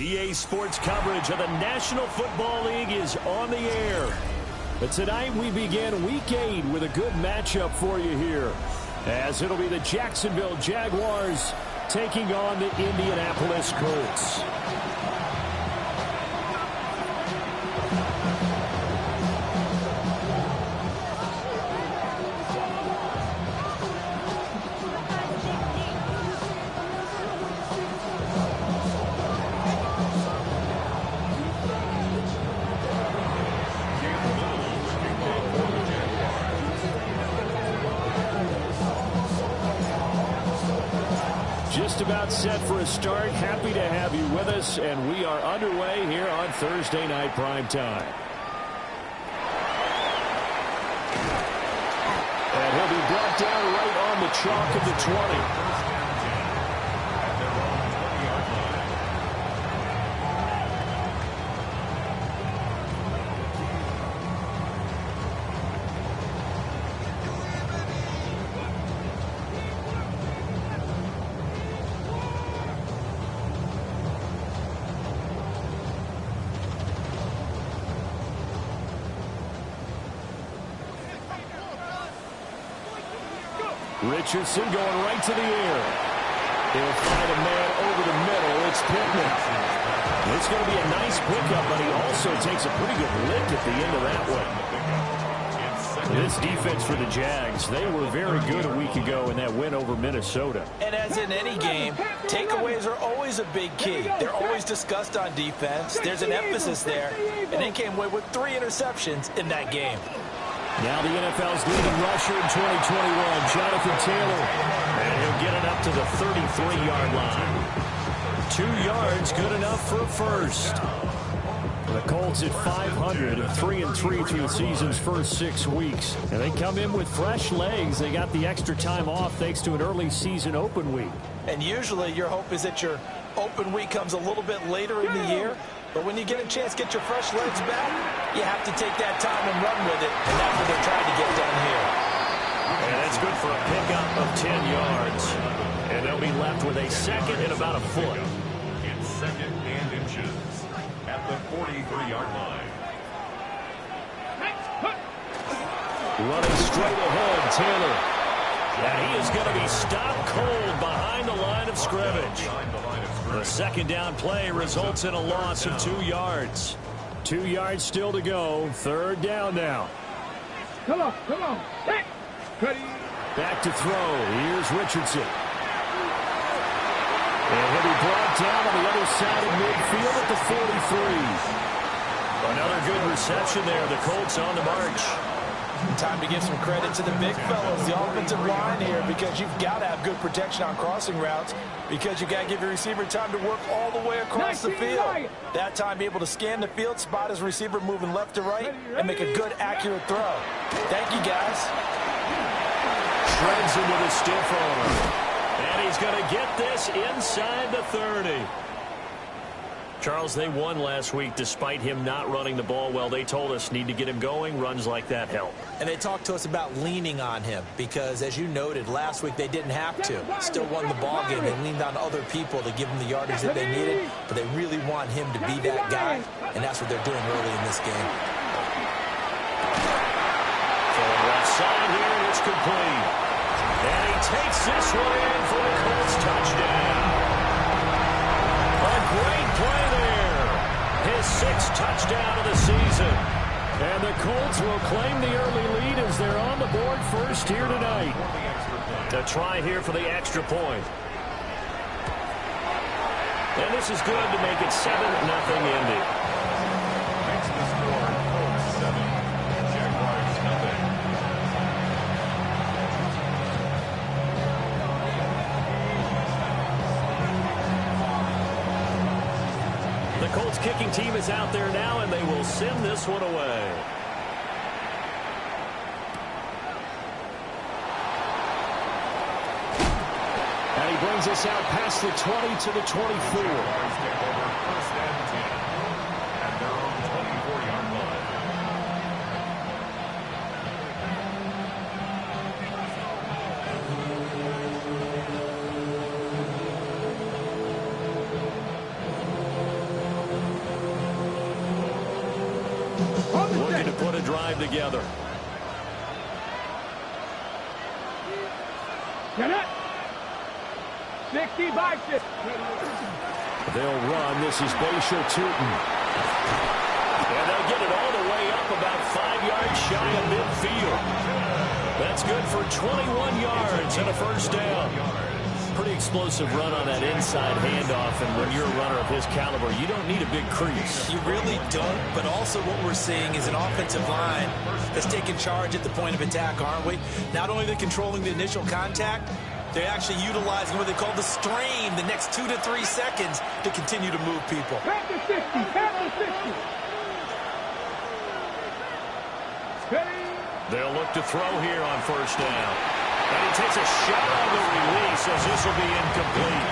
EA Sports coverage of the National Football League is on the air. But tonight we begin Week 8 with a good matchup for you here, as it'll be the Jacksonville Jaguars taking on the Indianapolis Colts. Just about set for a start. Happy to have you with us, and we are underway here on Thursday Night Primetime. And he'll be brought down right on the chalk of the 20. Richardson going right to the air. He'll find a man over the middle. It's Pittman. It's going to be a nice pickup, but he also takes a pretty good lick at the end of that one. This defense for the Jags, they were very good a week ago in that win over Minnesota. And as in any game, takeaways are always a big key. They're always discussed on defense. There's an emphasis there, and they came away with 3 interceptions in that game. Now the NFL's leading rusher in 2021, Jonathan Taylor. And he'll get it up to the 33-yard line. 2 yards, good enough for a first. The Colts at 500 and 3-3 through the season's first 6 weeks. And they come in with fresh legs. They got the extra time off thanks to an early season open week. And usually your hope is that your open week comes a little bit later in the year. But when you get a chance to get your fresh legs back, you have to take that time and run with it. And that's what they're trying to get done here. And that's good for a pickup of 10 yards. And they'll be left with a second and about a foot. In second and inches at the 43-yard line. Running straight ahead, Taylor. And he is going to be stopped cold behind the line of scrimmage. The second down play results in a loss of 2 yards. 2 yards still to go. Third down now. Come on. Hey. Back to throw. Here's Richardson. And he'll be brought down on the other side of midfield at the 43. Another good reception there. The Colts on the march. Time to give some credit to the big fellas, the offensive line here, because you've got to have good protection on crossing routes, because you've got to give your receiver time to work all the way across the field. That time, be able to scan the field, spot his receiver moving left to right, and make a good, accurate throw. Thank you, guys. Shreds into the stiff arm. And he's going to get this inside the 30. Charles, they won last week despite him not running the ball well. They told us need to get him going. Runs like that help. And they talked to us about leaning on him because, as you noted, last week they didn't have to. Still won the ball game. They leaned on other people to give them the yardage that they needed, but they really want him to be that guy, and that's what they're doing early in this game. From left side here, it's complete. And he takes this one in for the Colts touchdown. A great play there. His 6th touchdown of the season. And the Colts will claim the early lead as they're on the board first here tonight. A try here for the extra point. And this is good to make it 7-0 Indy. Makes the score Colts 7, kicking team is out there now, and they will send this one away. And he brings us out past the 20 to the 24. Looking to put a drive together. Get it. 60 bikes it. They'll run. This is Basher Tootin. And they'll get it all the way up about 5 yards shy of midfield. That's good for 21 yards and a first down. Pretty explosive run on that inside handoff, and when you're a runner of his caliber, you don't need a big crease. You really don't, but also what we're seeing is an offensive line that's taking charge at the point of attack, aren't we? Not only are they controlling the initial contact, they're actually utilizing what they call the strain the next 2 to 3 seconds to continue to move people. Pass the 60. Pass the 60. Ready. They'll look to throw here on first down. And he takes a shot on the release as this will be incomplete.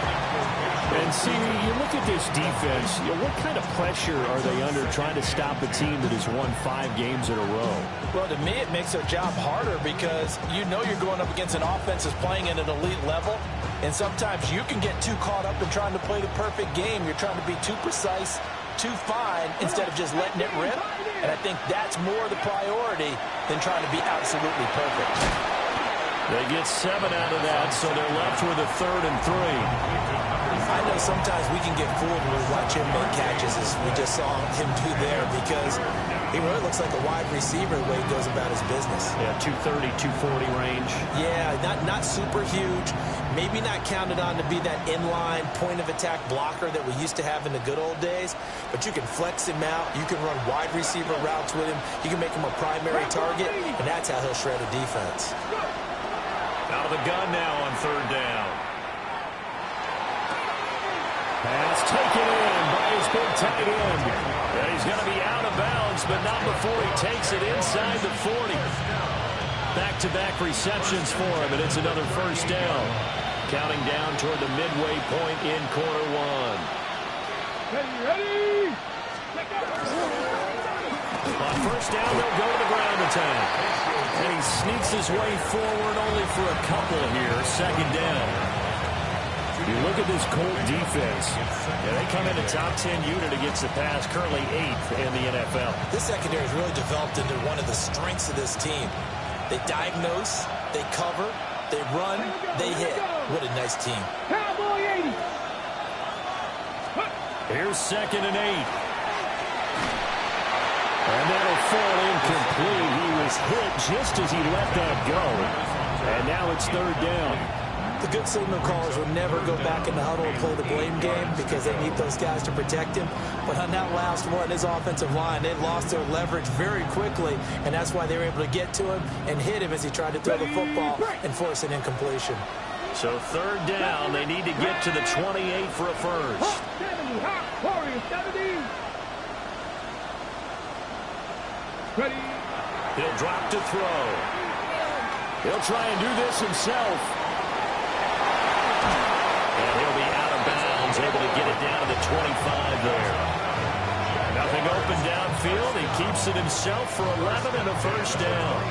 And see, you look at this defense, what kind of pressure are they under trying to stop a team that has won 5 games in a row? Well, to me, it makes their job harder because you know you're going up against an offense that's playing at an elite level. And sometimes you can get too caught up in trying to play the perfect game. You're trying to be too precise, too fine, instead of just letting it rip. And I think that's more the priority than trying to be absolutely perfect. They get 7 out of that, so they're left with a 3rd and 3. I know sometimes we can get fooled when we watch him make catches, as we just saw him do there, because he really looks like a wide receiver the way he goes about his business. Yeah, 230, 240 range. Yeah, not super huge. Maybe not counted on to be that inline point-of-attack blocker that we used to have in the good old days, but you can flex him out. You can run wide receiver routes with him. You can make him a primary target, and that's how he'll shred a defense. Out of the gun now on 3rd down. Pass taken in by his big tight end. And he's going to be out of bounds, but not before he takes it inside the 40. Back-to-back receptions for him, and it's another first down. Counting down toward the midway point in quarter 1. Ready. On first down, they'll go to the ground attack. And he sneaks his way forward only for a couple here. 2nd down. You look at this Colt defense. Yeah, they come in a top 10 unit against the pass, currently 8th in the NFL. This secondary has really developed into one of the strengths of this team. They diagnose, they cover, they run, they hit. What a nice team. Cowboy 80. Here's 2nd and 8. And that'll fall incomplete. He was hit just as he let that go. And now it's 3rd down. The good signal callers will never go back in the huddle and play the blame game because they need those guys to protect him. But on that last one, his offensive line, they lost their leverage very quickly, and that's why they were able to get to him and hit him as he tried to throw the football and force an incompletion. So 3rd down, they need to get to the 28 for a first. 70. Warriors 70. Ready. He'll drop to throw. He'll try and do this himself. And he'll be out of bounds, able to get it down to the 25 there. Nothing open downfield. He keeps it himself for 11 and a first down.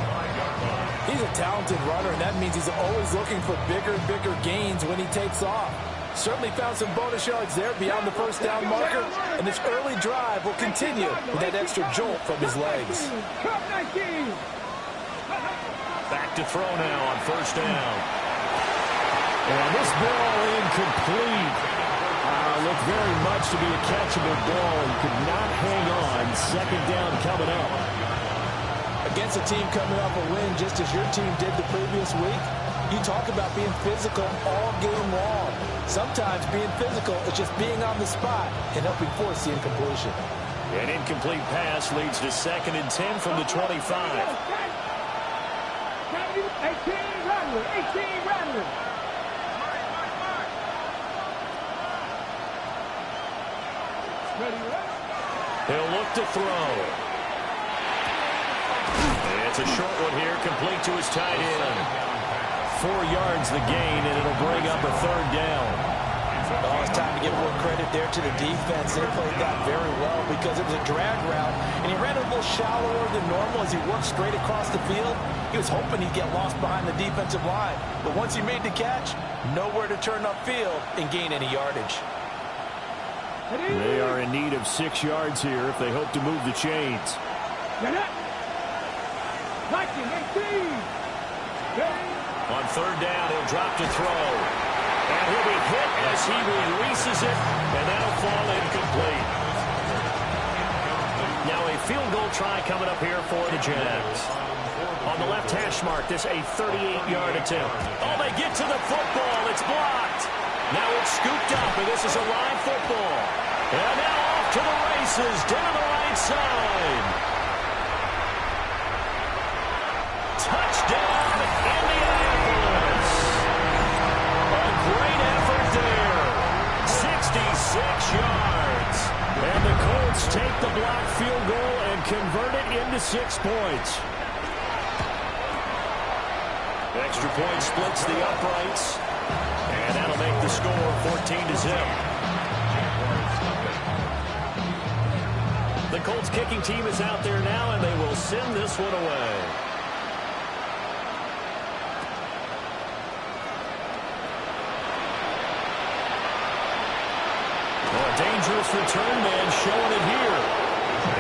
He's a talented runner, and that means he's always looking for bigger and bigger gains when he takes off. Certainly found some bonus yards there beyond the first down marker, and this early drive will continue with that extra jolt from his legs. Back to throw now on first down. And this ball incomplete. Looked very much to be a catchable ball. He could not hang on. 2nd down coming up. Against a team coming off a win just as your team did the previous week, you talk about being physical all game long. Sometimes being physical is just being on the spot and helping force the incompletion. An incomplete pass leads to 2nd and 10 from the 25. 18 Rattler. 18 Rattler. Ready. He'll look to throw. It's a short one here, complete to his tight end. 4 yards the gain, and it'll bring up a 3rd down. Oh, it's time to give more credit there to the defense. They played that very well because it was a drag route, and he ran a little shallower than normal as he worked straight across the field. He was hoping he'd get lost behind the defensive line, but once he made the catch, nowhere to turn upfield and gain any yardage. They are in need of 6 yards here if they hope to move the chains. On 3rd down, he'll drop to throw. And he'll be hit as he releases it, and that'll fall incomplete. Now a field goal try coming up here for the Jags. On the left hash mark, this a 38-yard attempt. Oh, they get to the football. It's blocked. Now it's scooped up, and this is a live football. And now off to the races, down the right side. Touchdown, Indianapolis. A great effort there. 66 yards. And the Colts take the blocked field goal and convert it into 6 points. Extra point splits the uprights. And that'll make the score 14-0. The Colts kicking team is out there now, and they will send this one away. Dangerous return man showing it here.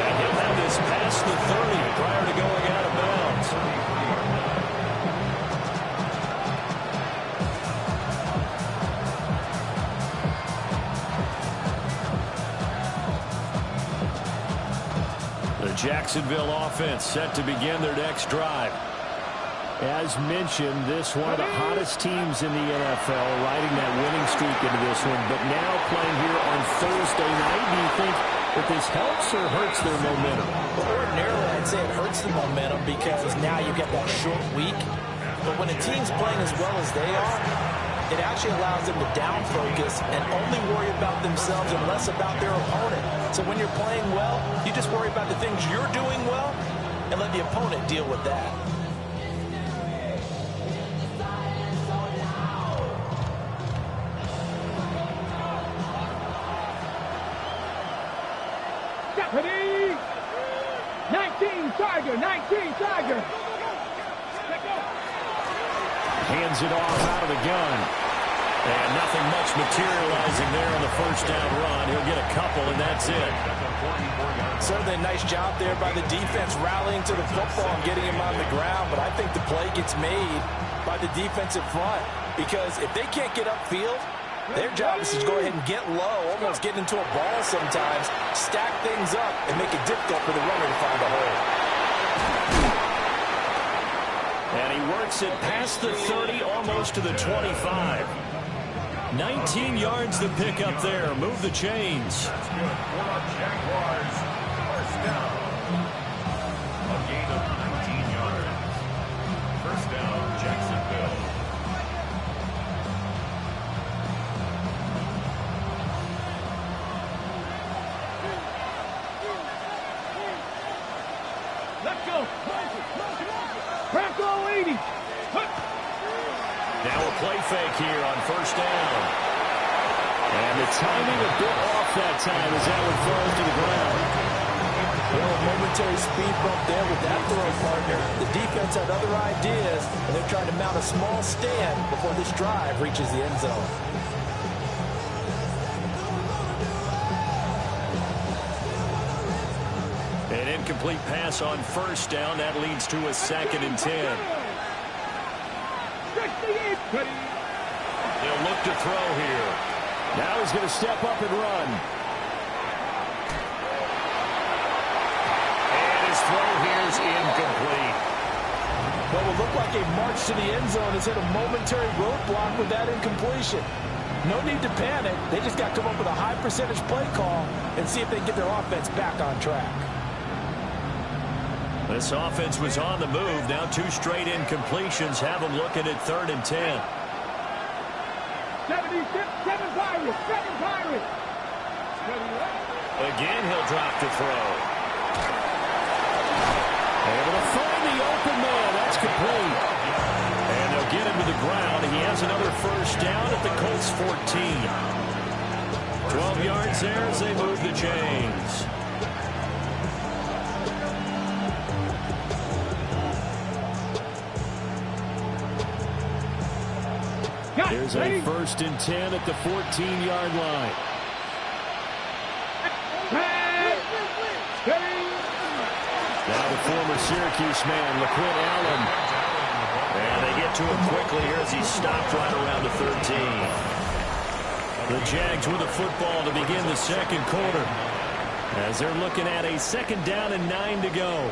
And he'll have this past the 30 prior to going out of bounds. The Jacksonville offense set to begin their next drive. As mentioned, this one of the hottest teams in the NFL, riding that winning streak into this one, but now playing here on Thursday night. Do you think that this helps or hurts their momentum? Well, ordinarily, I'd say it hurts the momentum because now you get that short week. But when a team's playing as well as they are, it actually allows them to down focus and only worry about themselves and less about their opponent. So when you're playing well, you just worry about the things you're doing well and let the opponent deal with that. Deputy! 19 Tiger! 19 Tiger! Hands it off out of the gun. And nothing much materializing there on the 1st down run. He'll get a couple, and that's it. Certainly a nice job there by the defense rallying to the football and getting him on the ground. But I think the play gets made by the defensive front because if they can't get upfield, their job is to go ahead and get low, almost get into a ball sometimes, stack things up, and make it difficult for the runner to find a hole. And he works it past the 30, almost to the 25. 19 yards to pick up there. Move the chains. That's good for the Jaguars. 1st down. A gain of 19 yards. 1st down, Jacksonville. Let's go! Franco 80! Now a play fake here on 1st down. And the timing a bit off that time as that one falls to the ground. Well, a momentary speed bump there with that throw partner. The defense had other ideas, and they're trying to mount a small stand before this drive reaches the end zone. An incomplete pass on 1st down. That leads to a 2nd and 10. He'll look to throw here. Now he's going to step up and run. And his throw here is incomplete. What will look like a march to the end zone has hit a momentary roadblock with that incompletion. No need to panic. They just got to come up with a high percentage play call and see if they can get their offense back on track. This offense was on the move. Now 2 straight incompletions have them looking at 3rd and 10. 7 Pirates! 7 Pirates! Again, he'll drop to throw. Able to find the open man. That's complete. And they'll get him to the ground. He has another first down at the Colts 14. 12 yards there as they move the chains. Here's a 1st and 10 at the 14-yard line. Now the former Syracuse man, LaQuint Allen. And they get to him quickly here as he stopped right around the 13. The Jags with the football to begin the second quarter, as they're looking at a 2nd down and 9 to go.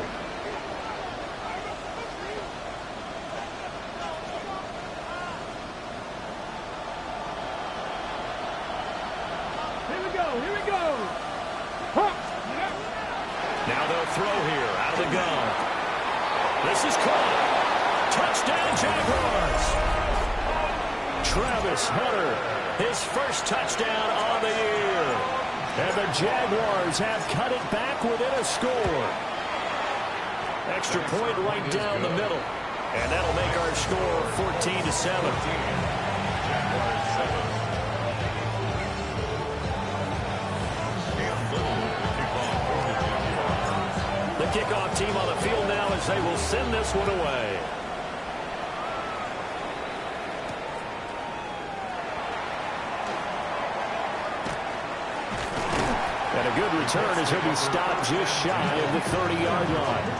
Here we go. Now they'll throw here out of the gun. This is caught. Touchdown, Jaguars. Travis Hunter, his first touchdown on the year. And the Jaguars have cut it back within a score. Extra point right down the middle. And that'll make our score 14-7. The kickoff team on the field now as they will send this one away. And a good return as he'll be stopped just shy of the 30-yard line.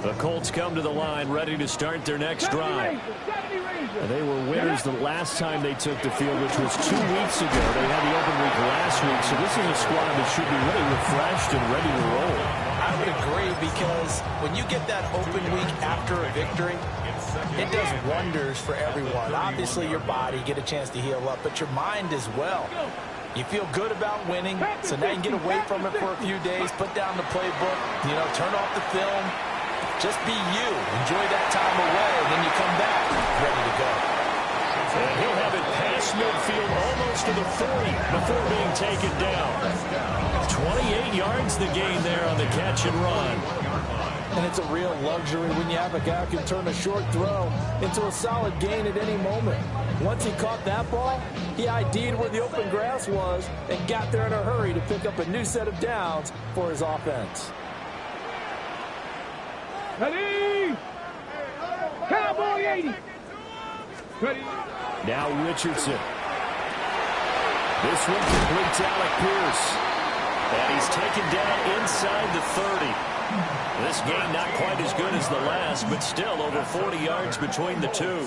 The Colts come to the line ready to start their next drive. They were winners the last time they took the field, which was 2 weeks ago. They had the open week last week, so this is a squad that should be really refreshed and ready to roll. I would agree, because when you get that open week after a victory, it does wonders for everyone. Obviously, your body, get a chance to heal up, but your mind as well. You feel good about winning, so now you can get away from it for a few days, put down the playbook, turn off the film. Just be you. Enjoy that time away, and then you come back ready to go. And he'll have it past midfield almost to the 40 before being taken down. 28 yards the gain there on the catch and run. And it's a real luxury when you have a guy who can turn a short throw into a solid gain at any moment. Once he caught that ball, he ID'd where the open grass was and got there in a hurry to pick up a new set of downs for his offense. Ready! Cowboy 80! Ready! Now Richardson. This one completes Alec Pierce. And he's taken down inside the 30. This game not quite as good as the last, but still over 40 yards between the two.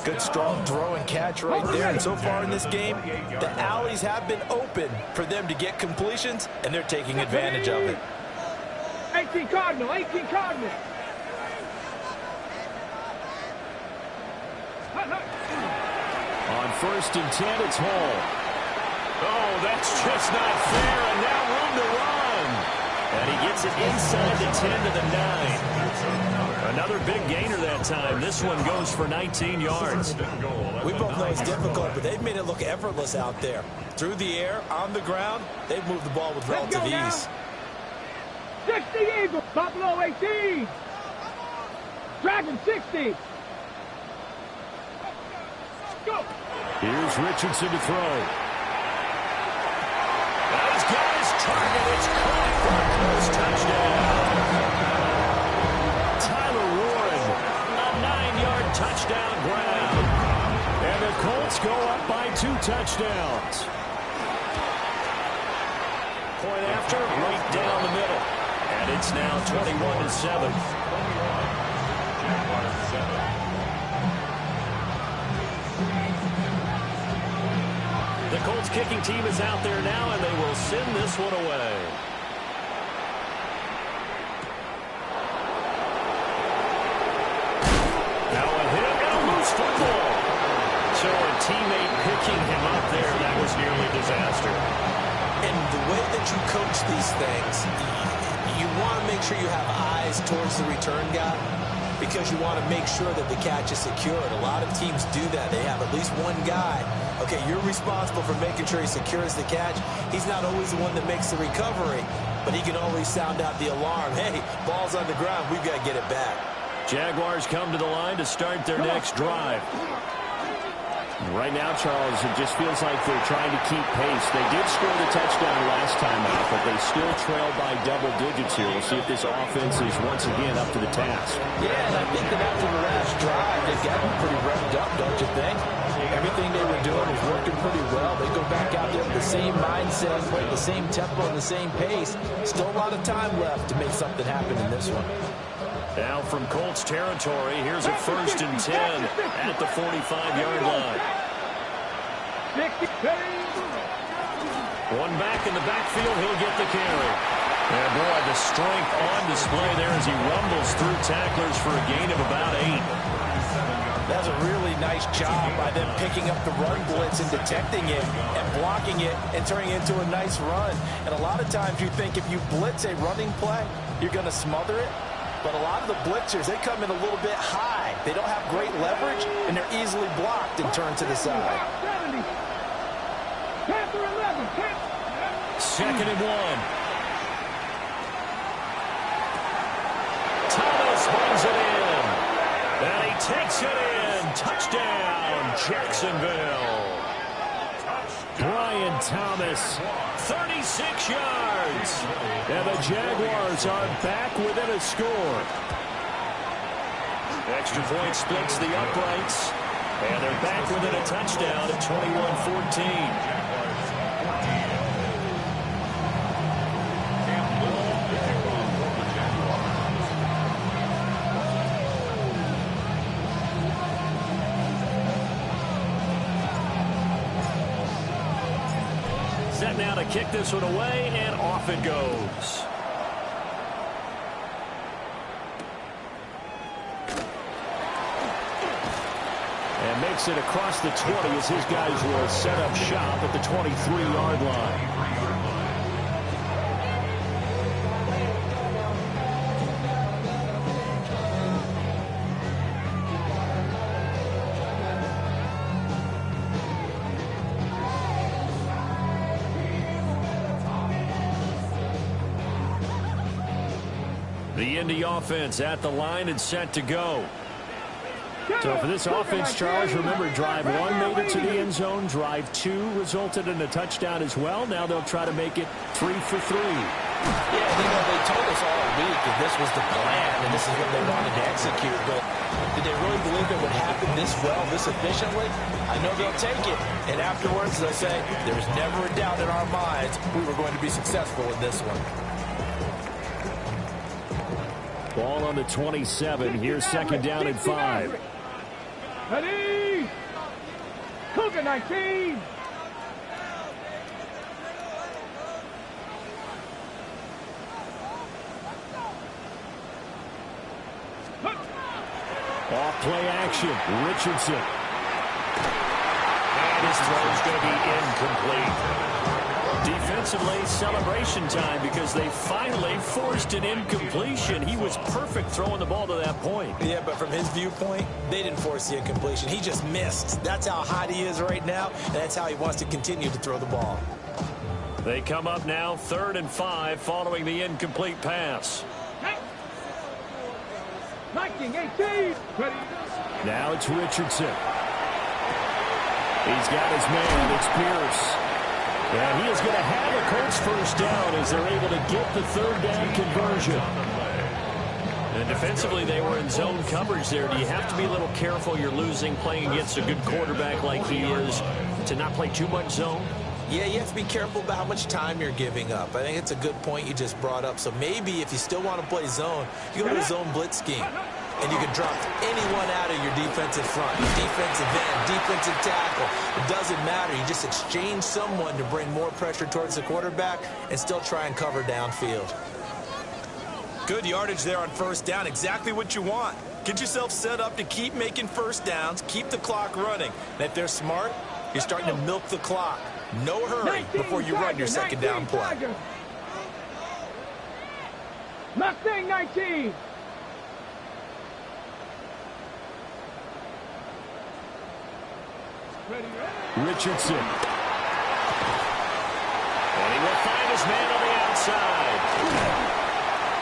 Good strong throw and catch right there. And so far in this game, the alleys have been open for them to get completions, and they're taking advantage of it. 18 Cardinal, 18 Cardinal. On 1st and 10, it's Hall. Oh, that's just not fair, and now room to run. And he gets it inside the 10 to the 9. Another big gainer that time. This one goes for 19 yards. We both know it's difficult, but they've made it look effortless out there. Through the air, on the ground, they've moved the ball with relative ease. 60 Eagles, Buffalo 18. Dragon 60. Go. Here's Richardson to throw. He's got his target. It's caught for a close touchdown. Tyler Warren, a 9-yard touchdown grab. And the Colts go up by 2 touchdowns. Point after, right down the middle. And it's now 21-7. The Colts kicking team is out there now, and they will send this one away. Now a hit and a loose football. So a teammate picking him up there, that was nearly disaster. And the way that you coach these things, you want to make sure you have eyes towards the return guy because you want to make sure that the catch is secured. A lot of teams do that. They have at least one guy. Okay, you're responsible for making sure he secures the catch. He's not always the one that makes the recovery, but he can always sound out the alarm. Hey, ball's on the ground. We've got to get it back. Jaguars come to the line to start their next drive. Right now, Charles, it just feels like they're trying to keep pace. They did score the touchdown last time out, but they still trail by double digits here. We'll see if this offense is once again up to the task. Yeah, and I think that after the last drive, they got them pretty revved up, don't you think? Everything they were doing was working pretty well. They go back out there with the same mindset, the same tempo, and the same pace. Still a lot of time left to make something happen in this one. Now from Colts territory, here's a 1st and 10 at the 45-yard line. One back in the backfield, he'll get the carry. And boy, the strength on display there as he rumbles through tacklers for a gain of about 8. That's a really nice job by them picking up the run blitz and detecting it and blocking it and turning it into a nice run. And a lot of times you think if you blitz a running play, you're going to smother it. But a lot of the blitzers, they come in a little bit high. They don't have great leverage, and they're easily blocked and turned to the side. 2nd and 1. Thomas brings it in. And he takes it in. Touchdown, Jacksonville. Brian Thomas, 36 yards. And the Jaguars are back within a score. Extra point splits the uprights. And they're back within a touchdown at 21-14. Set now to kick this one away, and off it goes. And makes it across the 20 as his guys will set up shop at the 23-yard line. The Indy offense at the line and set to go. So for this offense, Charles, remember, drive 1 made it to the end zone. Drive 2 resulted in a touchdown as well. Now they'll try to make it 3 for 3. Yeah, they told us all week that this was the plan and this is what they wanted to execute. But did they really believe it would happen this well, this efficiently? I know they'll take it. And afterwards, they'll say, there's never a doubt in our minds we were going to be successful in this one. Ball on the 27. Here's 2nd down and 5. Ready? Cougar 19. Off play action. Richardson. And his throw is going to be incomplete. Defensively, celebration time because they finally forced an incompletion. He was perfect throwing the ball to that point. Yeah, but from his viewpoint, they didn't force the incompletion. He just missed. That's how hot he is right now, and that's how he wants to continue to throw the ball. They come up now 3rd and 5 following the incomplete pass. 19-18. Ready? Now it's Richardson. He's got his man. It's Pierce. And he is going to have a Colts 1st down as they're able to get the 3rd down conversion. And defensively, they were in zone coverage there. Do you have to be a little careful? You're losing, playing against a good quarterback like he is, to not play too much zone? Yeah, you have to be careful about how much time you're giving up. I think it's a good point you just brought up. So maybe if you still want to play zone, you go to a zone blitz scheme. And you can drop anyone out of your defensive front, defensive end, defensive tackle. It doesn't matter. You just exchange someone to bring more pressure towards the quarterback and still try and cover downfield. Good yardage there on 1st down. Exactly what you want. Get yourself set up to keep making 1st downs, keep the clock running. And if they're smart, you're starting to milk the clock. No hurry before you run your second down play. Mustang 19. Richardson. And he will find his man on the outside.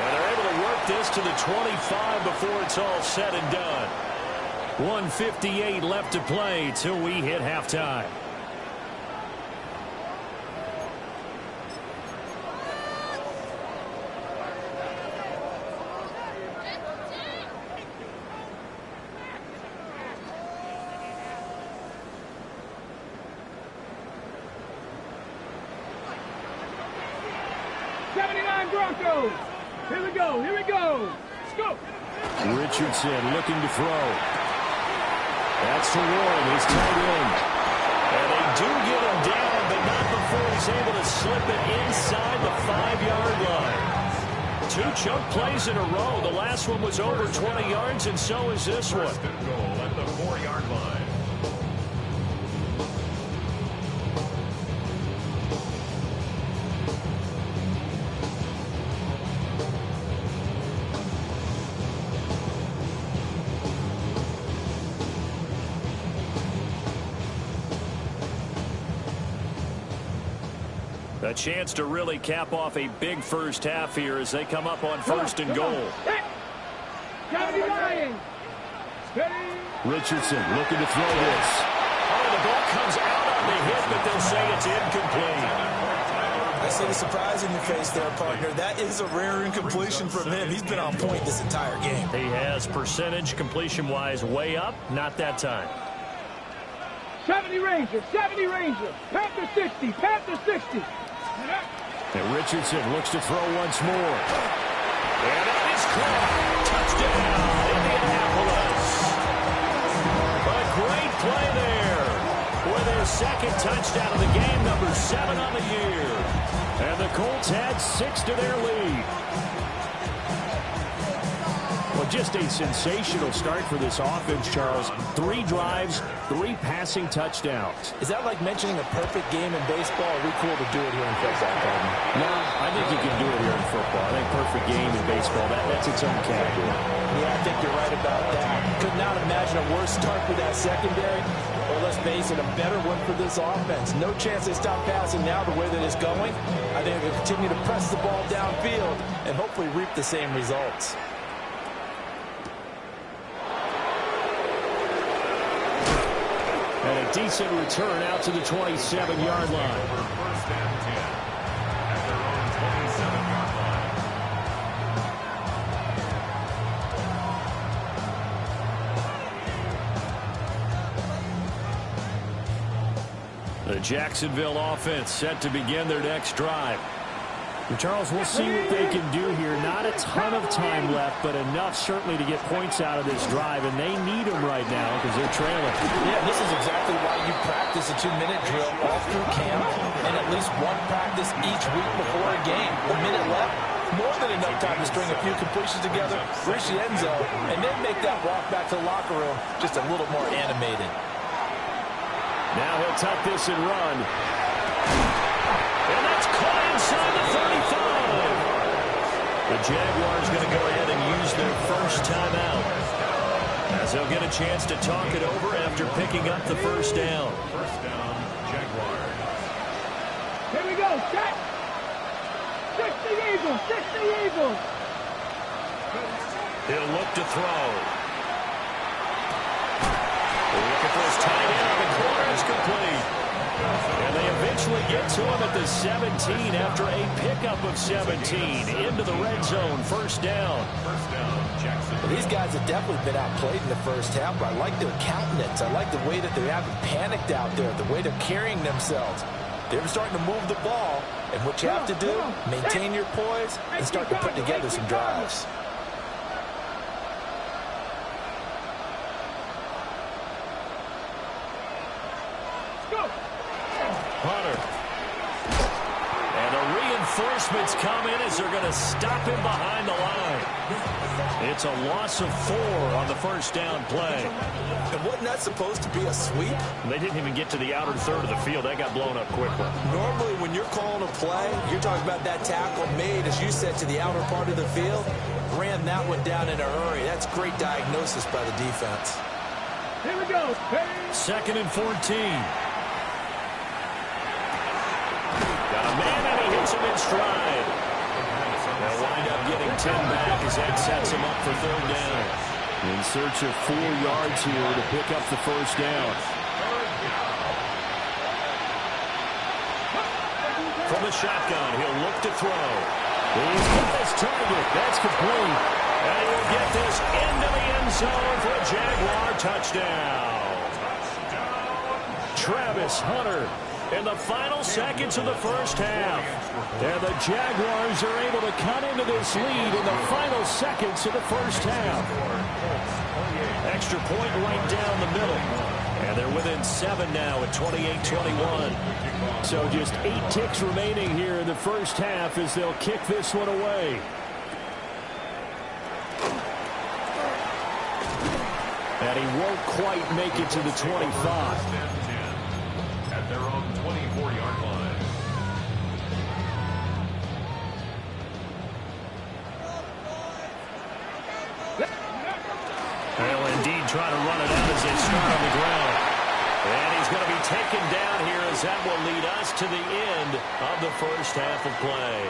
And they're able to work this to the 25 before it's all said and done. 1:58 left to play till we hit halftime. Broncos. Here we go. Here we go. Let's go. Richardson looking to throw. That's to Warren, his tight end. And they do get him down, but not before he's able to slip it inside the 5-yard line. 2 chunk plays in a row. The last one was over 20 yards, and so is this one. First and goal at the 4-yard line. A chance to really cap off a big first half here as they come up on first and goal. Richardson looking to throw this. Oh, the ball comes out on the hit, but they'll say it's incomplete. I see the surprise in your face there, partner. That is a rare incompletion from him. He's been on point this entire game. He has percentage completion-wise way up. Not that time. 70 Ranger, 70 Ranger. Panther 60, Panther 60. And Richardson looks to throw once more. And that is caught. Touchdown, Indianapolis. A great play there. With his second touchdown of the game, number 7 on the year. And the Colts had 6 to their lead. Well, just a sensational start for this offense, Charles. 3 drives, 3 passing touchdowns. Is that like mentioning a perfect game in baseball? Are we cool to do it here in football, partner? No, I think you can do it here in football. I think perfect game in baseball, that's its own category. Yeah, I think you're right about that. Could not imagine a worse start for that secondary. Or let's face it, a better one for this offense. No chance they stop passing now the way that it's going. I think they'll continue to press the ball downfield and hopefully reap the same results. And a decent return out to the 27-yard line. For first and 10 at their own 27-yard line. The Jacksonville offense set to begin their next drive. And Charles, we'll see what they can do here. Not a ton of time left, but enough certainly to get points out of this drive, and they need them right now because they're trailing. Yeah, this is exactly why you practice a 2-minute drill all through camp and at least one practice each week before a game. A minute left, more than enough time to string a few completions together, reach the end zone, and then make that walk back to the locker room just a little more animated. Now he'll tuck this and run. And that's caught inside the 35. The Jaguars going to go ahead and use their first timeout, as they'll get a chance to talk it over after picking up the first down. First down, Jaguars. Here we go, set. 60 Eagles, 60 Eagles. He'll look to throw. Looking for his tight end on the corner. It's complete. And they eventually get to him at the 17 after a pickup of 17 into the red zone. First down. First down, Jackson. Well, these guys have definitely been outplayed in the first half, but I like their countenance. I like the way that they haven't panicked out there, the way they're carrying themselves. They're starting to move the ball, and what you have to do, maintain your poise and start to put together some drives. Reinforcements come in as they're going to stop him behind the line. It's a loss of 4 on the first down play. And wasn't that supposed to be a sweep? They didn't even get to the outer third of the field. That got blown up quickly. Normally, when you're calling a play, you're talking about that tackle made, as you said, to the outer part of the field. Ran that one down in a hurry. That's great diagnosis by the defense. Here we go. Hey. 2nd and 14. Got a man, and he hits him in stride. They'll wind up getting 10 back as that sets him up for 3rd down. In search of 4 yards here to pick up the first down. From the shotgun, he'll look to throw. He's got his target. That's complete. And he'll get this into the end zone for a Jaguar touchdown. Travis Hunter in the final seconds of the first half. And the Jaguars are able to cut into this lead in the final seconds of the first half. Extra point right down the middle. And they're within 7 now at 28-21. So just 8 ticks remaining here in the first half as they'll kick this one away. And he won't quite make it to the 25. At their own 24-yard line. They'll indeed try to run it out as they start on the ground. And he's going to be taken down here as that will lead us to the end of the first half of play.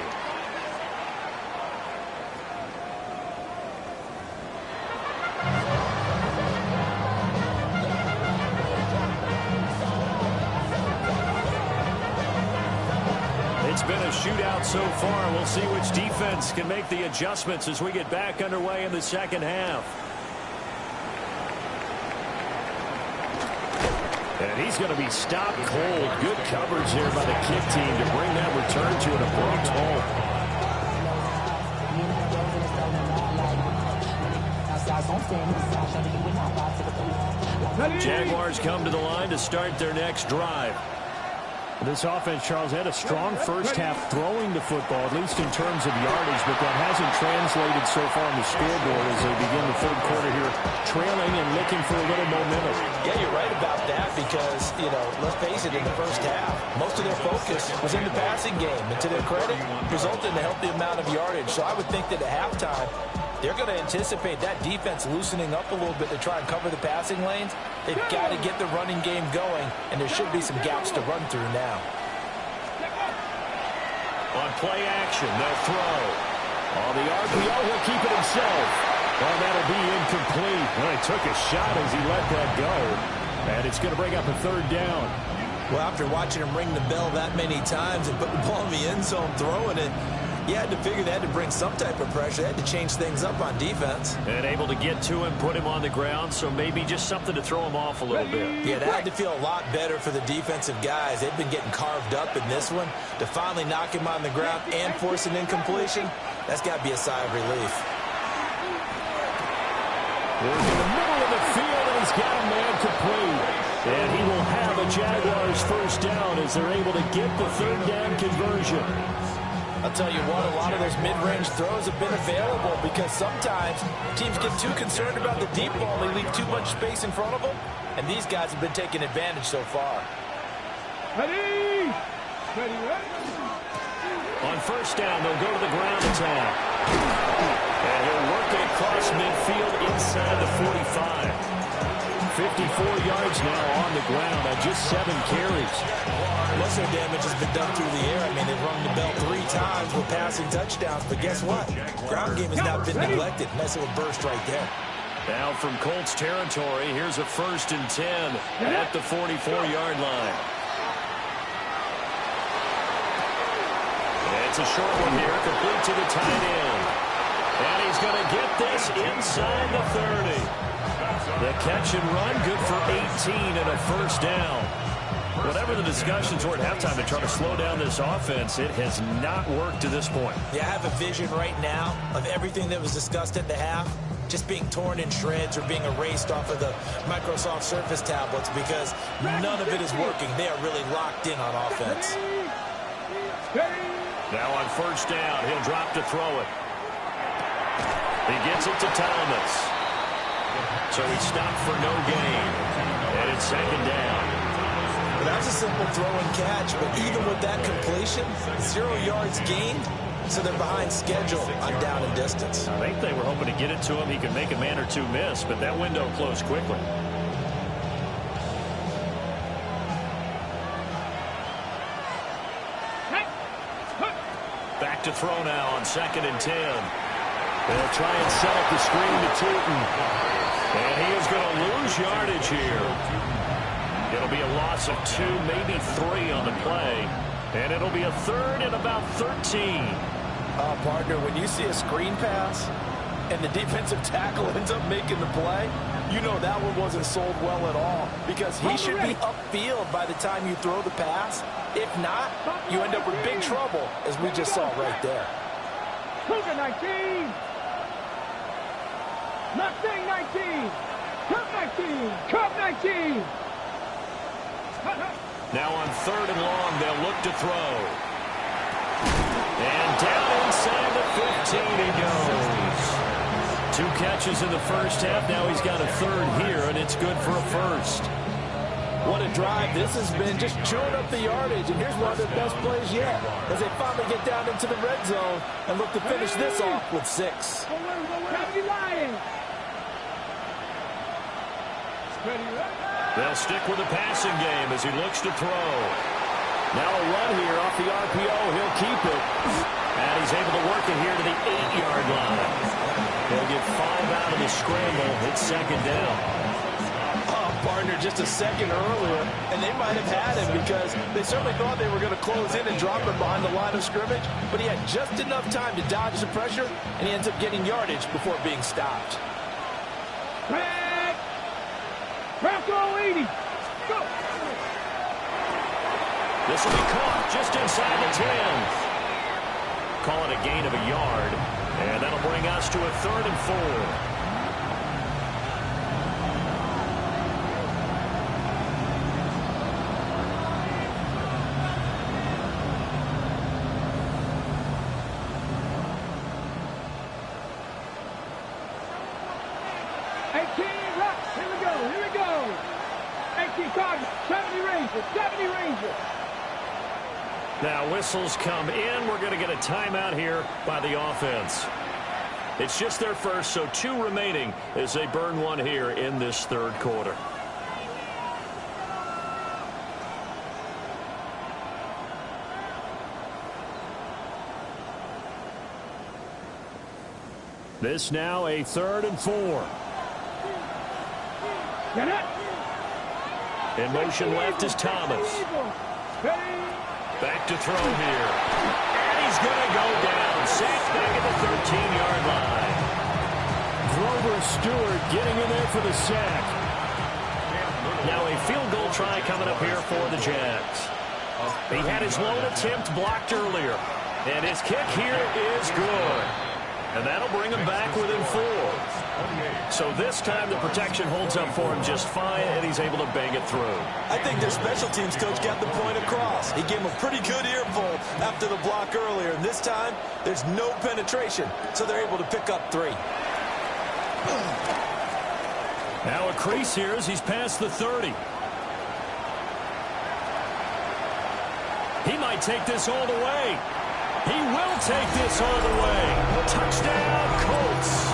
It's been a shootout so far. We'll see which defense can make the adjustments as we get back underway in the second half. And he's going to be stopped cold. Good coverage there by the kick team to bring that return to an abrupt halt. Jaguars come to the line to start their next drive. This offense, Charles, had a strong first half throwing the football, at least in terms of yardage, but that hasn't translated so far on the scoreboard as they begin the third quarter here, trailing and looking for a little momentum. Yeah, you're right about that because, let's face it, in the first half, most of their focus was in the passing game. And to their credit, resulted in a healthy amount of yardage. So I would think that at halftime, they're going to anticipate that defense loosening up a little bit to try and cover the passing lanes. They've got to get the running game going, and there should be some gaps to run through now. On play action, they'll throw. On the RPO, he'll keep it himself. Well, that'll be incomplete. Well, he took a shot as he let that go. And it's going to bring up a 3rd down. Well, after watching him ring the bell that many times and put the ball in the end zone throwing it, you had to figure they had to bring some type of pressure. They had to change things up on defense. And able to get to him, put him on the ground, so maybe just something to throw him off a little bit. Yeah, that had to feel a lot better for the defensive guys. They've been getting carved up in this one. To finally knock him on the ground and force an incompletion, that's got to be a sigh of relief. We're in the middle of the field, and he's got a man complete. And he will have a Jaguars first down as they're able to get the 3rd down conversion. I'll tell you what, a lot of those mid-range throws have been available because sometimes teams get too concerned about the deep ball and they leave too much space in front of them, and these guys have been taking advantage so far. Ready? Ready, ready. On first down, they'll go to the ground attack. And he'll work it across midfield inside the 45. 54 yards now on the ground on just 7 carries. Most of their damage has been done through the air. I mean, they've rung the bell 3 times with passing touchdowns, but guess what? Ground game has not been neglected. Nice little burst right there. Now from Colts territory, here's a 1st and 10 at the 44-yard line. It's a short one here, complete to the tight end. And he's going to get this inside the 30. The catch and run, good for 18 and a first down. Whatever the discussions were at halftime to try to slow down this offense, it has not worked to this point. Yeah, I have a vision right now of everything that was discussed at the half just being torn in shreds or being erased off of the Microsoft Surface tablets because none of it is working. They are really locked in on offense. Now on first down, he'll drop to throw it. He gets it to Thomas. So he stopped for no gain. And it's second down. That's a simple throw and catch, but even with that completion, 0 yards gained, so they're behind schedule on down and distance. I think they were hoping to get it to him. He could make a man or two miss, but that window closed quickly. Back to throw now on 2nd and 10. They'll try and set up the screen to Tootin. And he is going to lose yardage here. It'll be a loss of 2, maybe 3 on the play. And it'll be a 3rd and about 13. Partner, when you see a screen pass and the defensive tackle ends up making the play, you know that one wasn't sold well at all, because he should be upfield by the time you throw the pass. If not, you end up with big trouble, as we just saw right there. Cougar 19. Mustang 19. Cub 19. Cub 19. Now on 3rd and long, they'll look to throw. And down inside the 15 he goes. 2 catches in the first half. Now he's got a 3rd here, and it's good for a 1st. What a drive this has been, just chewing up the yardage. And here's one of their best plays yet, as they finally get down into the red zone and look to finish this off with 6. They'll stick with the passing game as he looks to throw. Now a run here off the RPO. He'll keep it. And he's able to work it here to the 8-yard line. He'll get 5 out of the scramble. It's 2nd down. Partner, just a second earlier, and they might have had him, because they certainly thought they were going to close in and drop him behind the line of scrimmage, but he had just enough time to dodge the pressure, and he ends up getting yardage before being stopped. Back. Bronco 80. Go. This will be caught just inside the 10. Call it a gain of a yard, and that'll bring us to a 3rd and 4. Now whistles come in. We're going to get a timeout here by the offense. It's just their first, so 2 remaining as they burn one here in this 3rd quarter. This now a 3rd and 4. In motion left is Thomas. Back to throw here. And he's going to go down. Sacked back at the 13-yard line. Grover Stewart getting in there for the sack. Now a field goal try coming up here for the Jags. He had his lone attempt blocked earlier. And his kick here is good. And that'll bring him back within 4. So this time the protection holds up for him just fine, and he's able to bang it through. I think their special teams coach got the point across. He gave him a pretty good earful after the block earlier, and this time there's no penetration, so they're able to pick up 3. Now a crease here as he's past the 30. He might take this all the way. He will take this all the way. Touchdown, Colts.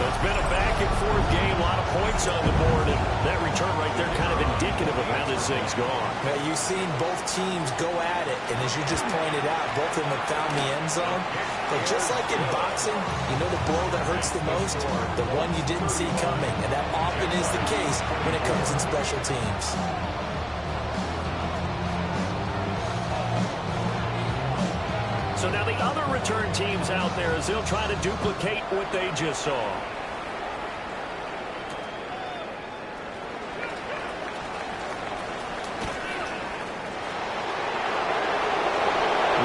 It's been a back-and-forth game, a lot of points on the board, and that return right there kind of indicative of how this thing's gone. Yeah, you've seen both teams go at it, and as you just pointed out, both of them have found the end zone. But just like in boxing, you know the blow that hurts the most? The one you didn't see coming, and that often is the case when it comes in special teams. So now the other return teams out there as they'll try to duplicate what they just saw.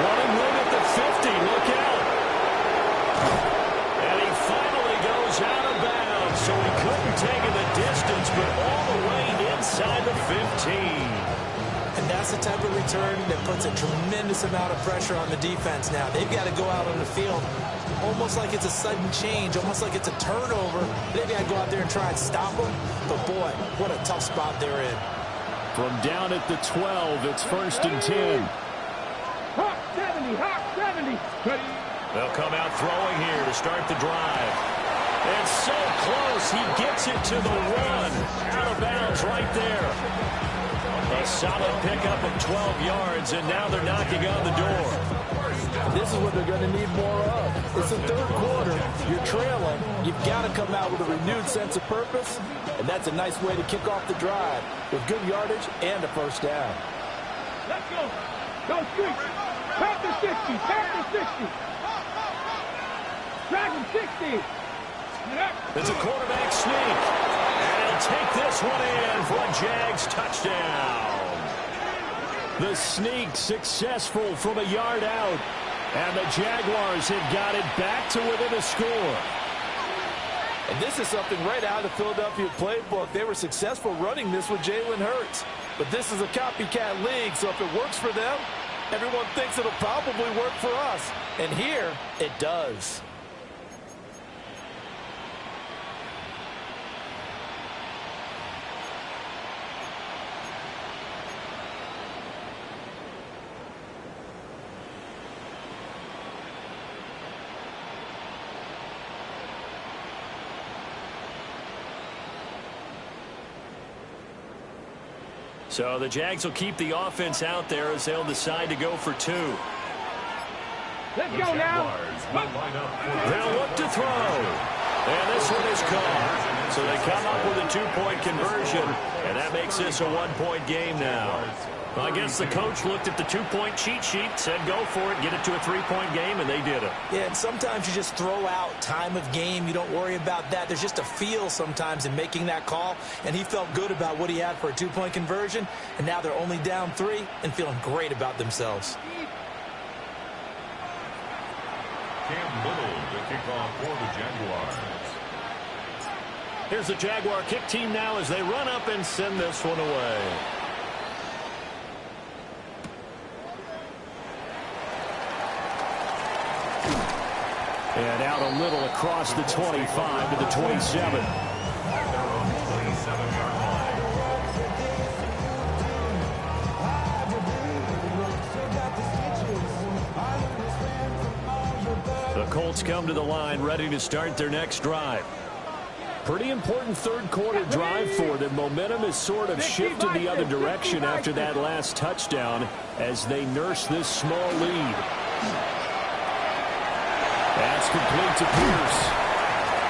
Running room at the 50. Look out. And he finally goes out of bounds. So he couldn't take it the distance, but all the way inside the 15. And that's That's the type of return that puts a tremendous amount of pressure on the defense now. They've got to go out on the field almost like it's a sudden change, almost like it's a turnover. They've got to go out there and try and stop them. But, boy, what a tough spot they're in. From down at the 12, it's 1st and 10. Hawk 70, Hawk 70. They'll come out throwing here to start the drive. It's so close. He gets it to the 1. Out of bounds right there. A solid pickup of 12 yards, and now they're knocking on the door. This is what they're going to need more of. It's the 3rd quarter. You're trailing. You've got to come out with a renewed sense of purpose, and that's a nice way to kick off the drive with good yardage and a 1st down. Let's go. Go street. Panther 60. Panther 60. Dragon 60. It's a quarterback sneak. And he'll take this one in for a Jags touchdown. The sneak successful from a yard out. And the Jaguars have got it back to within a score. And this is something right out of the Philadelphia playbook. They were successful running this with Jalen Hurts. But this is a copycat league, so if it works for them, everyone thinks it'll probably work for us. And here, it does. So the Jags will keep the offense out there as they'll decide to go for 2. Let's go now. They'll look to throw. And this one is caught. So they come up with a 2-point conversion. And that makes this a 1-point game now. Well, I guess the coach looked at the 2-point cheat sheet, said go for it, get it to a 3-point game, and they did it. Yeah, and sometimes you just throw out time of game. You don't worry about that. There's just a feel sometimes in making that call, and he felt good about what he had for a 2-point conversion, and now they're only down 3 and feeling great about themselves. Cam Little to kick off for the Jaguars. Here's the Jaguar kick team now as they run up and send this one away. And out a little across the 25 to the 27. The Colts come to the line ready to start their next drive. Pretty important 3rd quarter drive for them. Momentum has sort of shifted the other direction after that last touchdown as they nurse this small lead. That's complete to Pierce.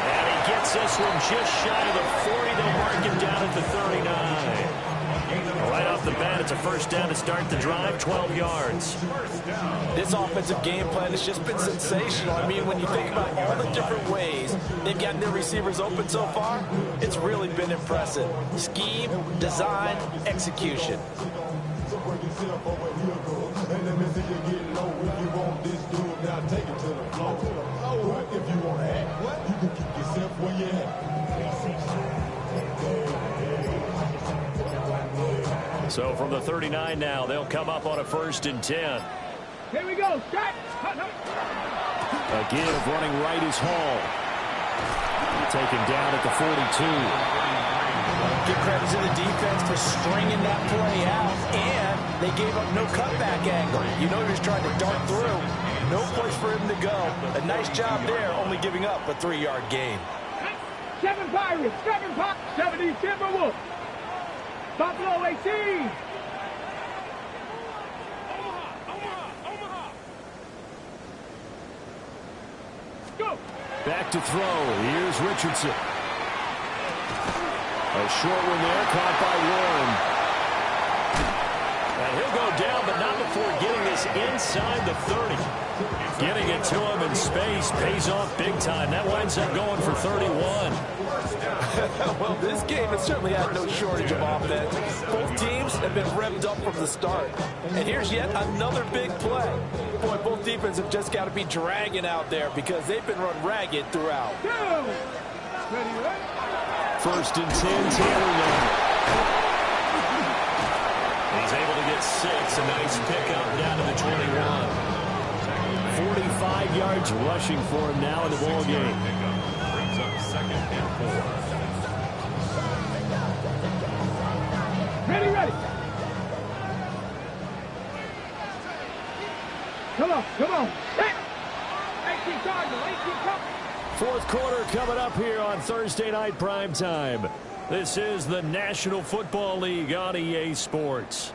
And he gets this one just shy of the 40. They'll mark him down at the 39. Right off the bat, it's a 1st down to start the drive, 12 yards. This offensive game plan has just been sensational. I mean, when you think about all the different ways they've gotten their receivers open so far, it's really been impressive. Scheme, design, execution. So from the 39 now, they'll come up on a 1st and 10. Here we go. Start. A give running right is Hall. Taken down at the 42. Give credit to the defense for stringing that play out, and they gave up no cutback angle. You know, he was trying to dart through. No place for him to go. A nice job there, only giving up a 3-yard gain. 7 Pirates, 7 Pirates, 70 Timberwolves. Buffalo 18. Go. Back to throw. Here's Richardson. A short one there, caught by Warren. And he'll go down, but not before getting this inside the 30. Getting it to him in space pays off big time. That winds up going for 31. Well, this game has certainly had no shortage of offense. Both teams have been revved up from the start. And here's yet another big play. Boy, both defenses have just got to be dragging out there because they've been run ragged throughout. 1st and 10, Taylor now. He's able to get 6. 5 yards rushing for him now in the ball game. Brings up 2nd and 4. Ready. Come on. Set. 18 Cardinal, 18 Cardinal. Fourth quarter coming up here on Thursday Night Primetime. This is the National Football League on EA Sports.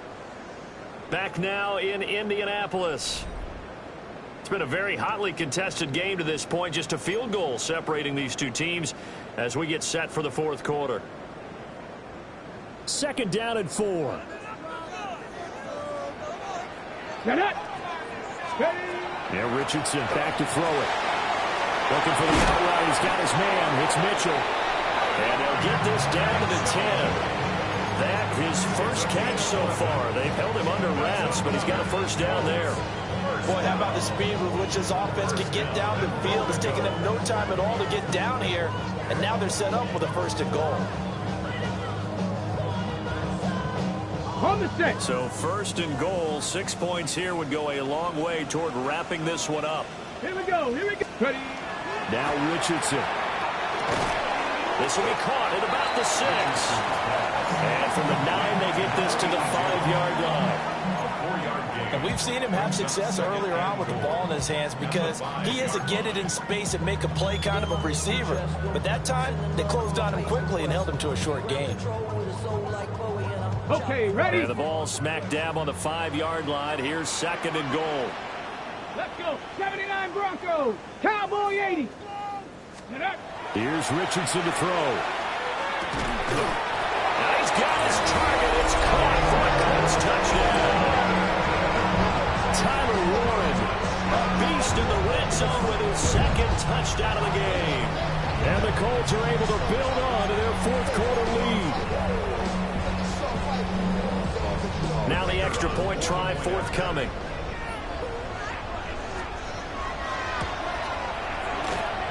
Back now in Indianapolis. It's been a very hotly contested game to this point. Just a field goal separating these two teams as we get set for the fourth quarter. 2nd down and 4. Get it. Ready. Yeah, Richardson back to throw it. Looking for the outright. He's got his man. It's Mitchell. And they'll get this down to the 10. That his first catch so far. They've held him under wraps, but he's got a first down there. Boy, how about the speed with which this offense can get down the field? It's taken them no time at all to get down here, and now they're set up with a 1st and goal. On the 6. So 1st and goal, 6 points here would go a long way toward wrapping this one up. Here we go. Ready. Now Richardson. This will be caught at about the 6. And from the 9, they get this to the 5-yard line. And we've seen him have success earlier on with the ball in his hands because he is a get it in space and make a play kind of a receiver. But that time, they closed on him quickly and held him to a short gain. Okay, ready. And the ball smack dab on the 5-yard line. Here's 2nd and goal. Let's go. 79 Broncos. Cowboy 80. Get up. Here's Richardson to throw. Now he's got his target. It's caught for a Colts touchdown. Tyler Warren, a beast in the red zone with his 2nd touchdown of the game. And the Colts are able to build on to their fourth quarter lead. Now the extra point try forthcoming.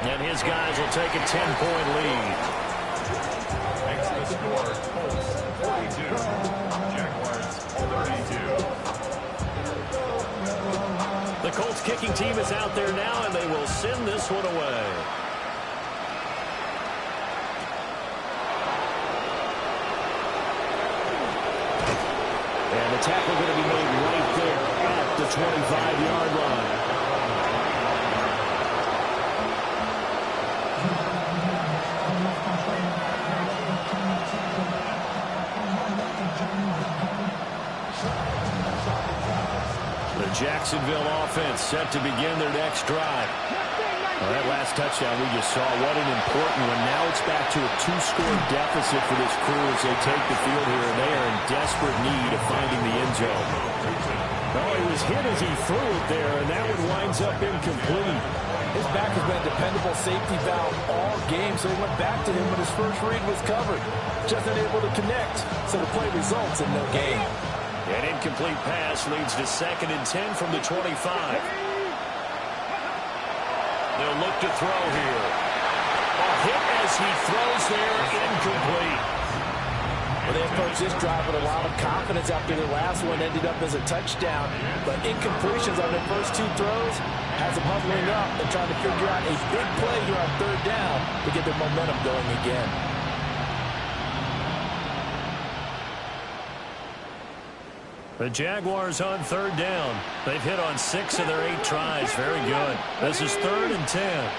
And his guys will take a 10-point lead. Makes the score Colts 42, Jaguars 32. The Colts kicking team is out there now, and they will send this one away. And the tackle going to be made right there at the 25-yard line. The Jacksonville offense set to begin their next drive. Well, that last touchdown we just saw, what an important one. Now it's back to a 2-score deficit for this crew as they take the field here, and they are in desperate need of finding the end zone. Oh, he was hit as he threw it there, and that one winds up incomplete. His back has been a dependable safety valve all game, so he went back to him when his first read was covered. Just unable to connect, so the play results in no gain. An incomplete pass leads to 2nd and 10 from the 25. They'll look to throw here. A hit as he throws there, incomplete. Well, they approached this drive with a lot of confidence after their last one ended up as a touchdown. But incompletions on their first 2 throws has them huddling up and trying to figure out a big play here on 3rd down to get their momentum going again. The Jaguars on 3rd down. They've hit on 6 of their 8 tries. Very good. This is 3rd and 10.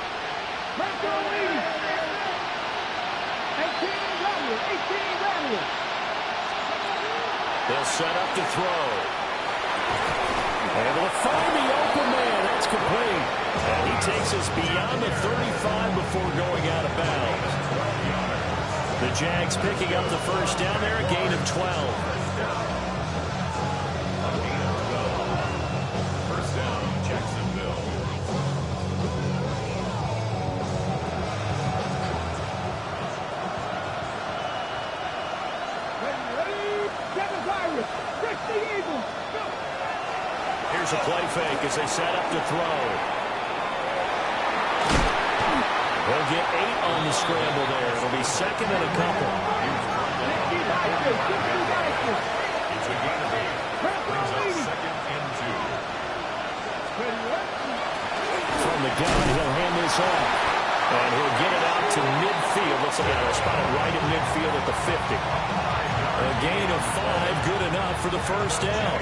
They'll set up to throw. Able to find the open man. That's complete. And he takes us beyond the 35 before going out of bounds. The Jags picking up the first down there, a gain of 12. Here's a play fake as they set up to throw. They'll get 8 on the scramble there. It'll be 2nd and a couple. It's a gain of 8. Brings up 2nd and 2. From gain of 5, good enough for the first down.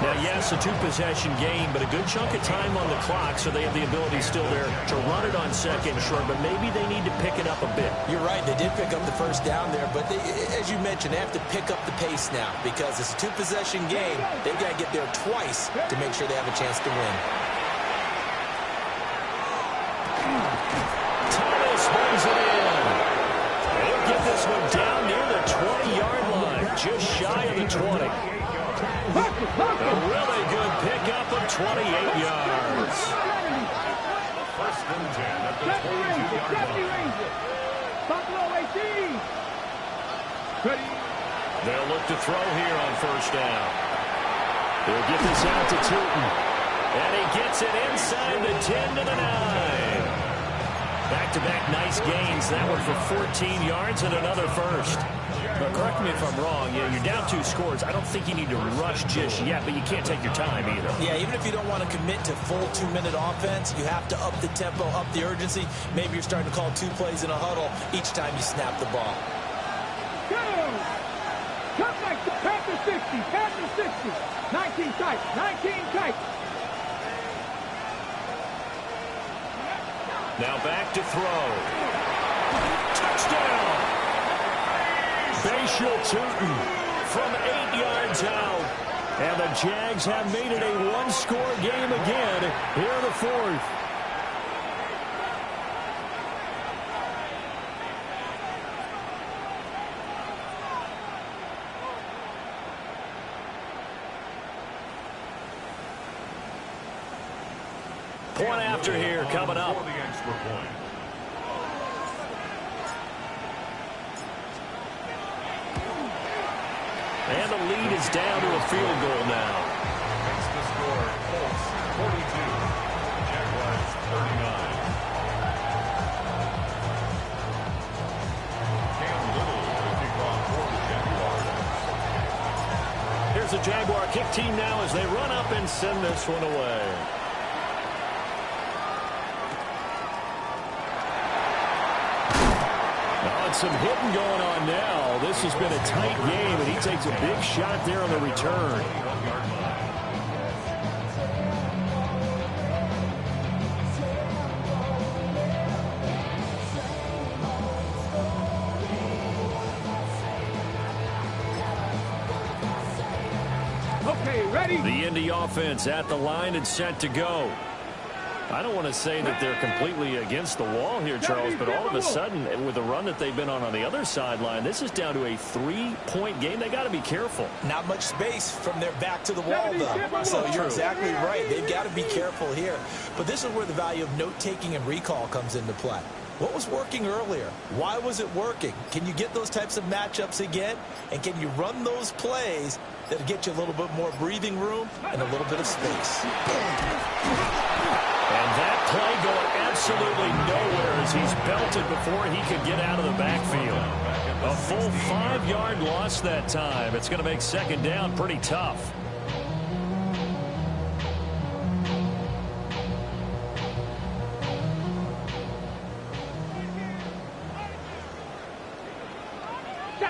Now, yes, a 2-possession game, but a good chunk of time on the clock, so they have the ability still there to run it on second short, but maybe they need to pick it up a bit. You're right. They did pick up the first down there, but as you mentioned, they have to pick up the pace now because it's a 2-possession game. They've got to get there twice to make sure they have a chance to win. Thomas brings it in. They'll get this one down near the 20-yard line, just shy of the 20. A really good pickup of 28 yards. First and 10 at the 22-yard line. Buffalo 18. Ready. They'll look to throw here on first down. They'll get this out to Tootin. And he gets it inside the 10 to the 9. Back-to-back nice gains. That one for 14 yards and another first. But correct me if I'm wrong. Yeah, you're down 2 scores. I don't think you need to rush just yet, but you can't take your time either. Yeah, even if you don't want to commit to full 2-minute offense, you have to up the tempo, up the urgency. Maybe you're starting to call 2 plays in a huddle each time you snap the ball. Go! Cut back to Panther 60. Panther 60. 19 tight. 19 tight. Now back to throw. Touchdown! Bashal Tootin from 8 yards out. And the Jags have made it a 1-score game again here in the 4th. Point after here coming up. For the extra point. And the lead is down to a field goal now. Makes the score Colts 42, Jaguars 39. Cam Little will kick off for the Jaguars. Here's the Jaguar kick team now as they run up and send this one away. Some hitting going on now. This has been a tight game, and he takes a big shot there on the return. Okay, ready? The Indy offense at the line and set to go. I don't want to say that they're completely against the wall here, Charles, but all of a sudden, with the run that they've been on the other sideline, this is down to a 3-point game. They got to be careful. Not much space from their back to the wall, though. So you're exactly right. They've got to be careful here. But this is where the value of note-taking and recall comes into play. What was working earlier? Why was it working? Can you get those types of matchups again? And can you run those plays that get you a little bit more breathing room and a little bit of space? And that play going absolutely nowhere as he's belted before he could get out of the backfield. A full 5-yard loss that time. It's going to make second down pretty tough.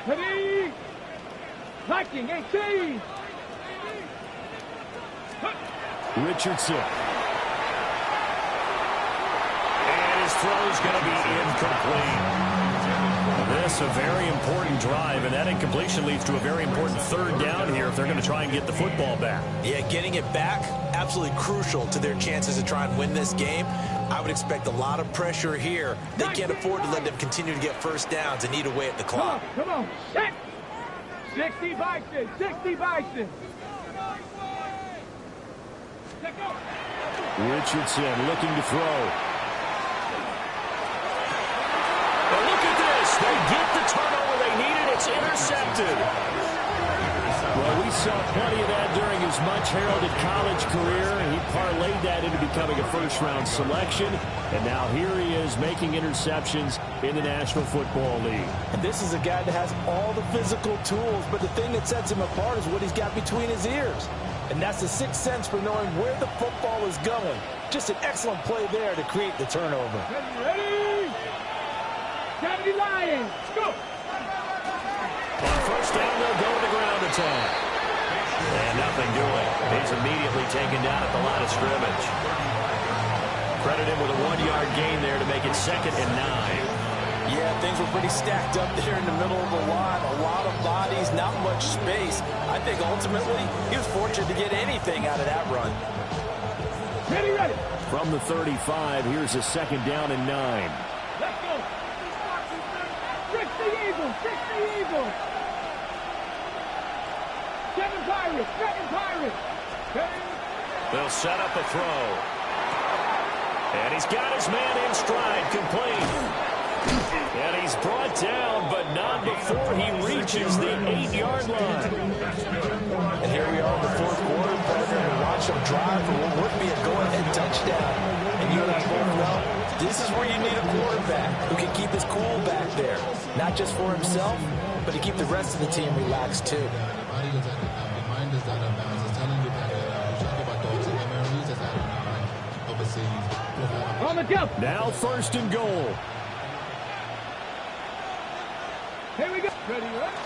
Ready? Viking 18. Richardson. Throw's going to be incomplete. This a very important drive, and that incompletion leads to a very important third down here if they're going to try and get the football back. Yeah, getting it back, absolutely crucial to their chances to try and win this game. I would expect a lot of pressure here. They can't afford to let them continue to get first downs and eat away at the clock. Come on. 60 Bison. 60 Bison. Richardson looking to throw. They get the turnover they needed. It's intercepted. Well, we saw plenty of that during his much-heralded college career. He parlayed that into becoming a first-round selection. And now here he is making interceptions in the National Football League. And this is a guy that has all the physical tools, but the thing that sets him apart is what he's got between his ears. And that's the sixth sense for knowing where the football is going. Just an excellent play there to create the turnover. Ready? 70 Lions, go! On first down, attack. And nothing doing. He's immediately taken down at the line of scrimmage. Credit him with a 1-yard gain there to make it 2nd and 9. Yeah, things were pretty stacked up there in the middle of the line. A lot of bodies, not much space. I think ultimately he was fortunate to get anything out of that run. Ready, ready. From the 35, here's a 2nd down and 9. Let's go. Fix the Eagles. Fix the Eagles. 7 Pirates. 7 Pirates. They'll set up a throw. And he's got his man in stride, complete. And he's brought down, but not before he reaches the 8-yard line. And here we are in the 4th quarter, partner, and watch them drive for what would be a go-ahead touchdown. And you and I both know this is where you need a quarterback who can keep his cool back there. Not just for himself, but to keep the rest of the team relaxed too. On the jump. Now 1st and goal. Here we go. Ready, ready.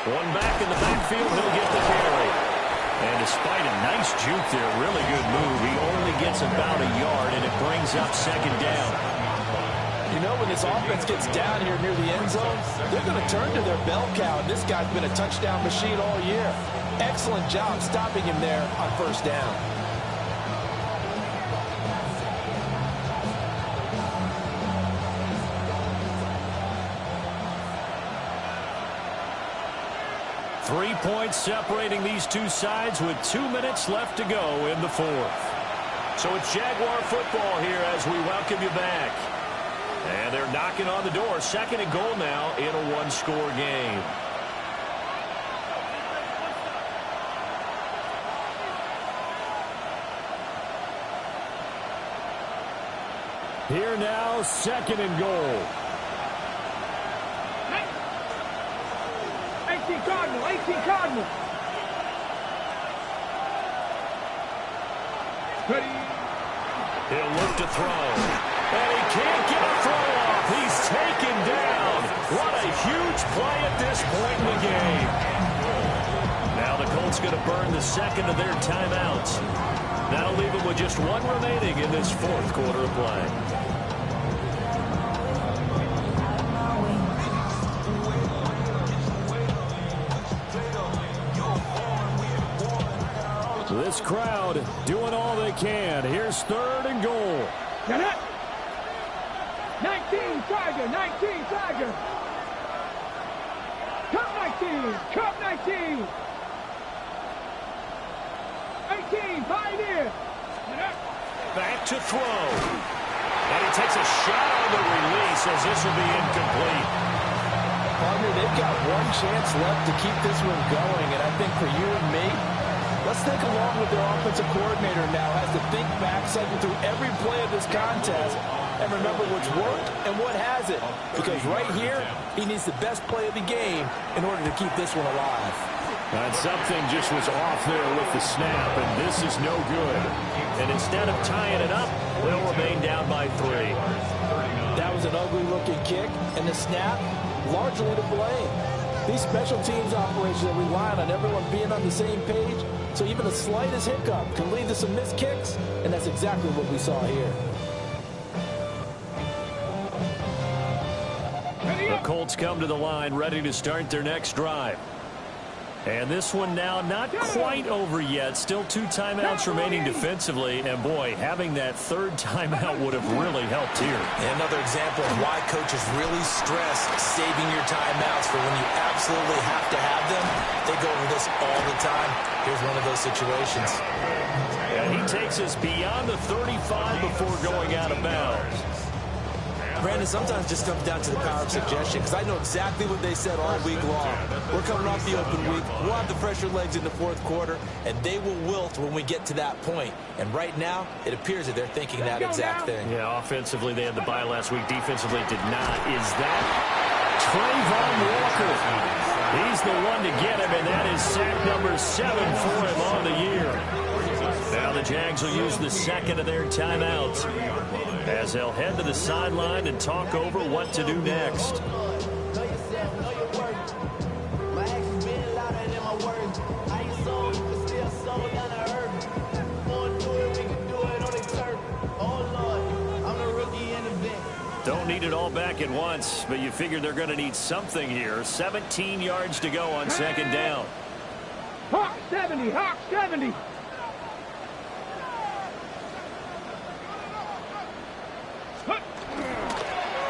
One back in the backfield, he'll get the carry. And despite a nice juke there, really good move, he only gets about a yard, and it brings up 2nd down. You know, when this offense gets down here near the end zone, they're going to turn to their bell cow, and this guy's been a touchdown machine all year. Excellent job stopping him there on 1st down. Three points separating these two sides with 2 minutes left to go in the 4th. So it's Jaguar football here as we welcome you back. And they're knocking on the door. 2nd and goal now in a 1-score game. Here now, 2nd and goal. 18 Cardinal, 18 Cardinal. Ready. He'll look to throw. And he can't get a throw off. He's taken down. What a huge play at this point in the game. Now the Colts going to burn the 2nd of their timeouts. That'll leave them with just 1 remaining in this 4th quarter of play. This crowd doing all they can. Here's 3rd and goal. Get it. 19 Tiger, 19 Tiger. Cup 19, Cup 19. 18 Pioneer. Get it. Back to throw. And he takes a shot on the release as this will be incomplete. Partner, they've got 1 chance left to keep this one going, and I think for you and me, let's think along with their offensive coordinator now has to think back, cycle through every play of this contest, and remember what's worked and what hasn't. Because right here, he needs the best play of the game in order to keep this one alive. And something just was off there with the snap, and this is no good. And instead of tying it up, they'll remain down by 3. That was an ugly-looking kick, and the snap largely to blame. These special teams operations are relying on everyone being on the same page, so even the slightest hiccup can lead to some missed kicks, and that's exactly what we saw here. The Colts come to the line ready to start their next drive. And this one now not quite over yet. Still 2 timeouts remaining defensively. And, boy, having that 3rd timeout would have really helped here. And another example of why coaches really stress saving your timeouts for when you absolutely have to have them. They go over this all the time. Here's one of those situations. And he takes us beyond the 35 before going out of bounds. Brandon, sometimes it just comes down to the power of suggestion, because I know exactly what they said all week long. We're coming off the open week. We'll have the fresher legs in the 4th quarter, and they will wilt when we get to that point. And right now, it appears that they're thinking that exact thing. Yeah, offensively, they had the bye last week. Defensively, did not. Is that Trayvon Walker? He's the one to get him, and that is sack number 7 for him on the year. Now the Jags will use the 2nd of their timeouts as they'll head to the sideline and talk over what to do next. don't need it all back at once, but you figure they're going to need something here. 17 yards to go on second down. Hawk 70, Hawk 70.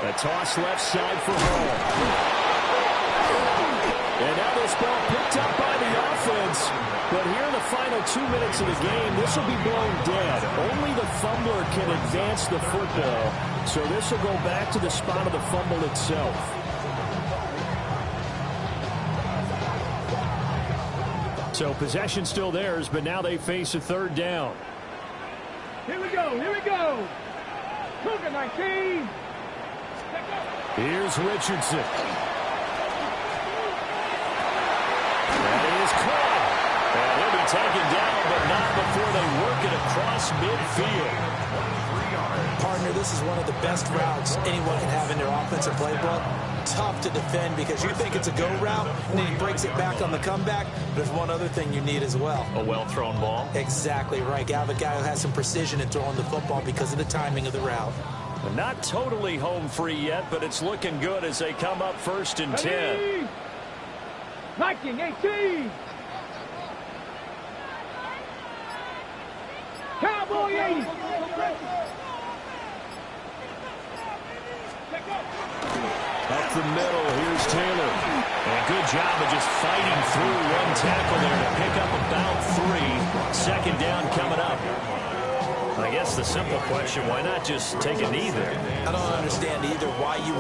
A toss left side for Hall. And now this ball picked up by the offense. But here in the final 2 minutes of the game, this will be blown dead. Only the fumbler can advance the football. So this will go back to the spot of the fumble itself. So possession still theirs, but now they face a third down. Here we go, here we go. Cougar 19. Here's Richardson. That is caught. And he'll be taken down, but not before they work it across midfield. Partner, this is one of the best routes anyone can have in their offensive playbook. Tough to defend because you think it's a go route, and then he breaks it back on the comeback. There's one other thing you need as well. A well-thrown ball. Exactly right. You have a guy who has some precision in throwing the football because of the timing of the route. Not totally home free yet, but it's looking good as they come up 1st and 10. Viking 18. Cowboy 80. Up the middle, here's Taylor. And a good job of just fighting through one tackle there to pick up about 3. Second down coming up. I guess the simple question, why not just take a knee there? I don't understand either why you would